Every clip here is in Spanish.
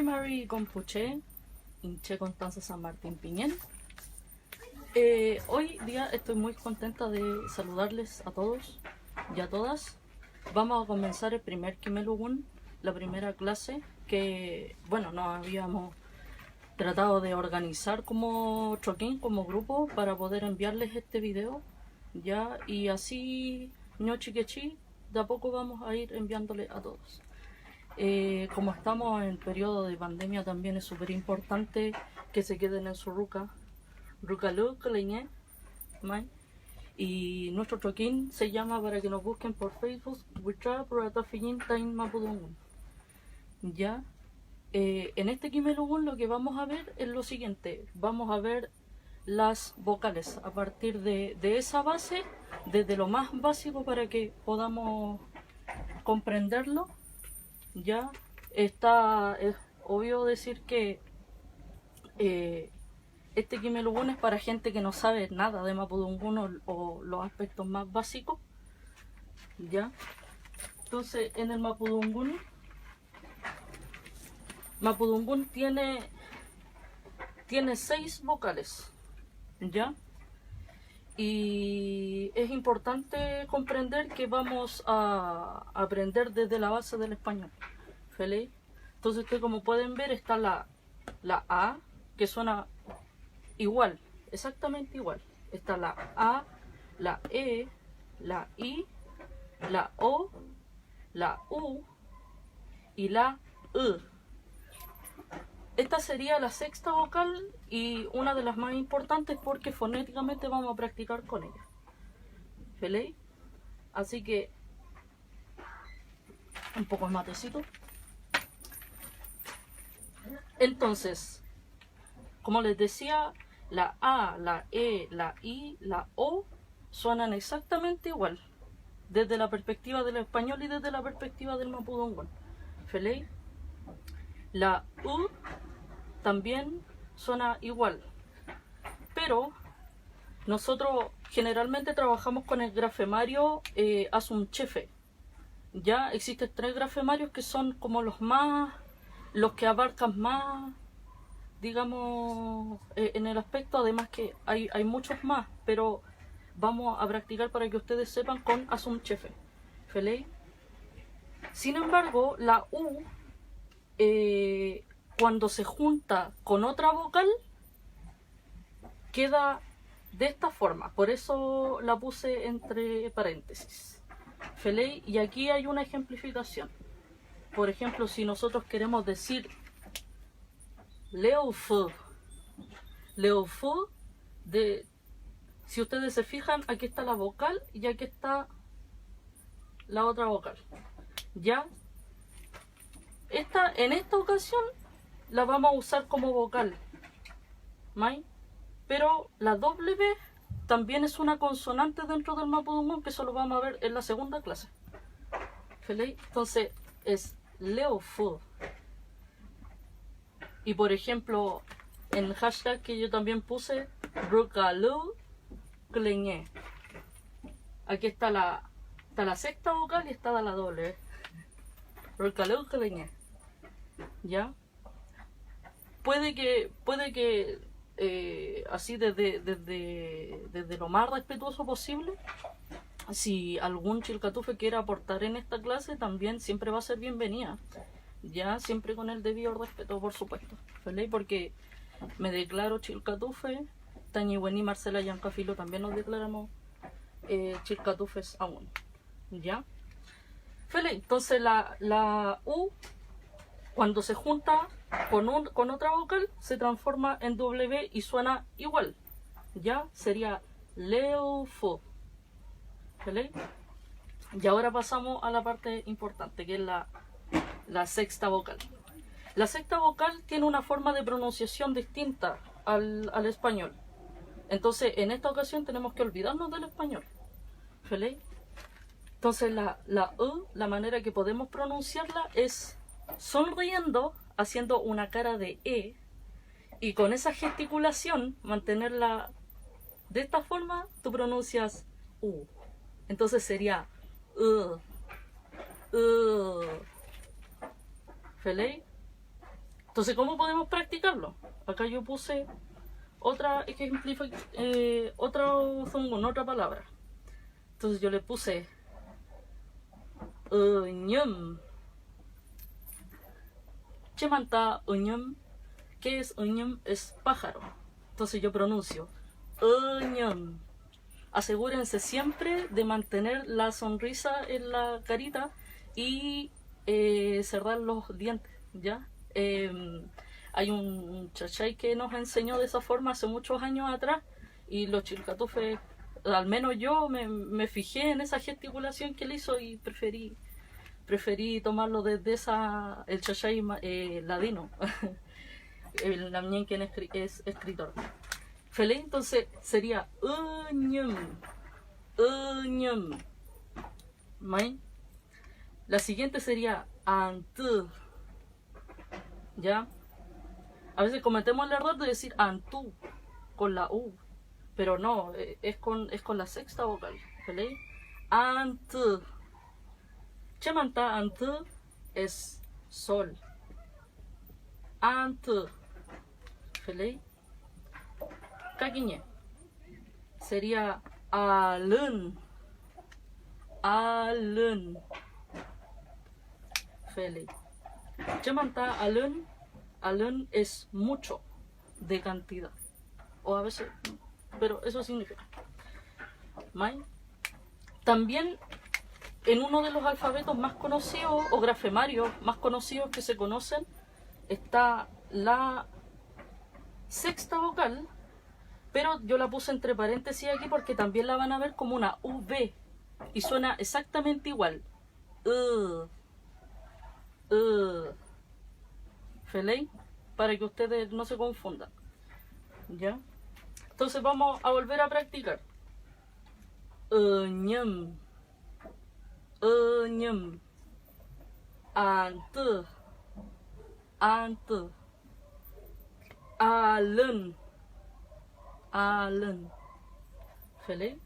Mary Compuche, Inche Constanza San Martín Piñén. Hoy día estoy muy contenta de saludarles a todos y a todas. Vamos a comenzar el primer Kimelugun, la primera clase que, bueno, nos habíamos tratado de organizar como Choquín, como grupo, para poder enviarles este video, ya, y así, ñochiquechi, de a poco vamos a ir enviándole a todos. Como estamos en periodo de pandemia, también es súper importante que se queden en su ruca leñé, y nuestro Choquín se llama, para que nos busquen por Facebook, ya. En este Kimelugun lo que vamos a ver es lo siguiente: vamos a ver las vocales a partir de esa base, desde lo más básico para que podamos comprenderlo. Ya es obvio decir que este Kimelugun es para gente que no sabe nada de Mapudungun o los aspectos más básicos. Ya, entonces en el Mapudungun tiene 6 vocales, ¿ya? Y es importante comprender que vamos a aprender desde la base del español. ¿Feliz? Entonces, como pueden ver, está la A, que suena igual, exactamente igual. Está la A, la E, la I, la O, la U y la U. Esta sería la sexta vocal y una de las más importantes porque fonéticamente vamos a practicar con ella. ¿Feliz? Así que un poco de matecito. Entonces, como les decía, la A, la E, la I, la O suenan exactamente igual, desde la perspectiva del español y desde la perspectiva del Mapudungun. ¿Feliz? La U también suena igual, pero nosotros generalmente trabajamos con el grafemario Asunchefe. Ya existen 3 grafemarios que son como los que abarcan más, digamos, en el aspecto. Además que hay muchos más, pero vamos a practicar para que ustedes sepan con Asunchefe. ¿Feliz? Sin embargo, la U, cuando se junta con otra vocal, queda de esta forma. Por eso la puse entre paréntesis. ¿Feliz? Y aquí hay una ejemplificación. Por ejemplo, si nosotros queremos decir Leofu, si ustedes se fijan, aquí está la vocal y aquí está la otra vocal. ¿Ya? En esta ocasión la vamos a usar como vocal, ¿mai? Pero la W también es una consonante dentro del Mapudungun, que eso lo vamos a ver en la segunda clase. ¿Feliz? Entonces es Leofu. Y por ejemplo, en el hashtag que yo también puse, Rukalu Kleñé. Aquí está la sexta vocal y está la doble. Rukalu Kleñé. ¿Ya? Puede que así desde lo más respetuoso posible, si algún chilcatufe quiere aportar en esta clase, también siempre va a ser bienvenida, ya, siempre con el debido respeto, por supuesto. ¿Feliz? Porque me declaro chilcatufe, Tañihueni y Marcela Yancafilo también nos declaramos chilcatufes aún, ya. ¿Feliz? Entonces la U, cuando se junta con otra vocal, se transforma en W y suena igual. Ya sería Leofu. ¿Vale? Y ahora pasamos a la parte importante, que es la sexta vocal. La sexta vocal tiene una forma de pronunciación distinta al español. Entonces, en esta ocasión tenemos que olvidarnos del español. ¿Vale? Entonces, la U, la manera que podemos pronunciarla es sonriendo, haciendo una cara de E, y con esa gesticulación, mantenerla de esta forma, tú pronuncias U. Entonces sería ¿Feliz? Entonces, ¿cómo podemos practicarlo? Acá yo puse otra otra palabra. Entonces yo le puse ñum. Chemanta ñum. ¿Qué es ñum? Es pájaro. Entonces yo pronuncio ñum. Asegúrense siempre de mantener la sonrisa en la carita y cerrar los dientes, ¿ya? Hay un chachay que nos enseñó de esa forma hace muchos años atrás y los chilcatufes, al menos yo me fijé en esa gesticulación que él hizo y preferí tomarlo desde el chachay ladino, el Lamien quien es escritor. Feliz, entonces sería ñum. La siguiente sería antu. ¿Ya? A veces cometemos el error de decir antú con la U, pero no, es con la sexta vocal. ¿Feliz? Antu. Chemanta antu es sol. Antu. ¿Feliz? Kakiñe sería alun. Feliz. Chemanta alun es mucho de cantidad. O a veces, pero eso significa. ¿Mai? También en uno de los alfabetos más conocidos o grafemarios más conocidos que se conocen está la sexta vocal, pero yo la puse entre paréntesis aquí porque también la van a ver como una V y suena exactamente igual. ¿Feliz? Para que ustedes no se confundan. ¿Ya? Entonces vamos a volver a practicar. Ñam. Antu. Alun. ¿Feliz?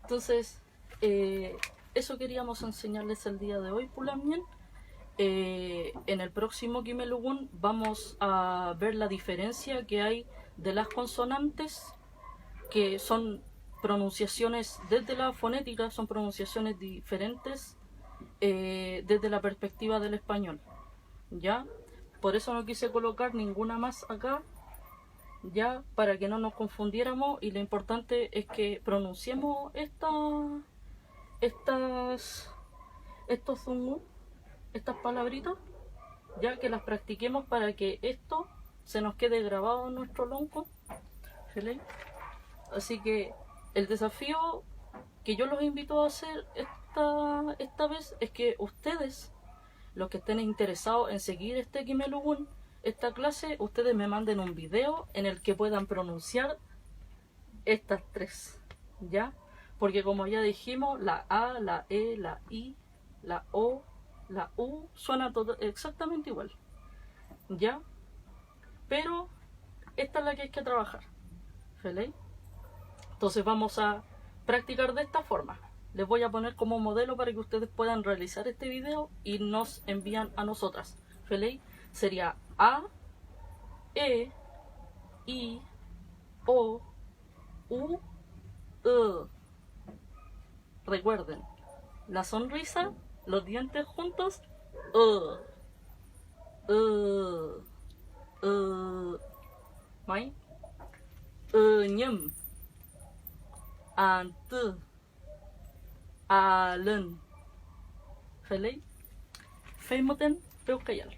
Entonces, eso queríamos enseñarles el día de hoy, Pulamien. En el próximo Kimelugun vamos a ver la diferencia que hay de las consonantes, que son pronunciaciones desde la fonética, son pronunciaciones diferentes desde la perspectiva del español. ¿Ya? Por eso no quise colocar ninguna más acá, ya, para que no nos confundiéramos, y lo importante es que pronunciemos estas palabritas, ya, que las practiquemos para que esto se nos quede grabado en nuestro lonco. ¿Feliz? Así que el desafío que yo los invito a hacer esta vez es que ustedes, los que estén interesados en seguir este Kimelugun, esta clase, ustedes me manden un video en el que puedan pronunciar estas tres, ¿ya? Porque como ya dijimos, la A, la E, la I, la O, la U suena todo exactamente igual, ¿ya? Pero esta es la que hay que trabajar. ¿Feliz? Entonces vamos a practicar de esta forma. Les voy a poner como modelo para que ustedes puedan realizar este video y nos envían a nosotras. ¿Feliz? Sería A, E, I, O, U, E. Recuerden, la sonrisa, los dientes juntos, ¿mai? Ñam, antu, alun. ¿Feliz? Feimoten, Peucayal.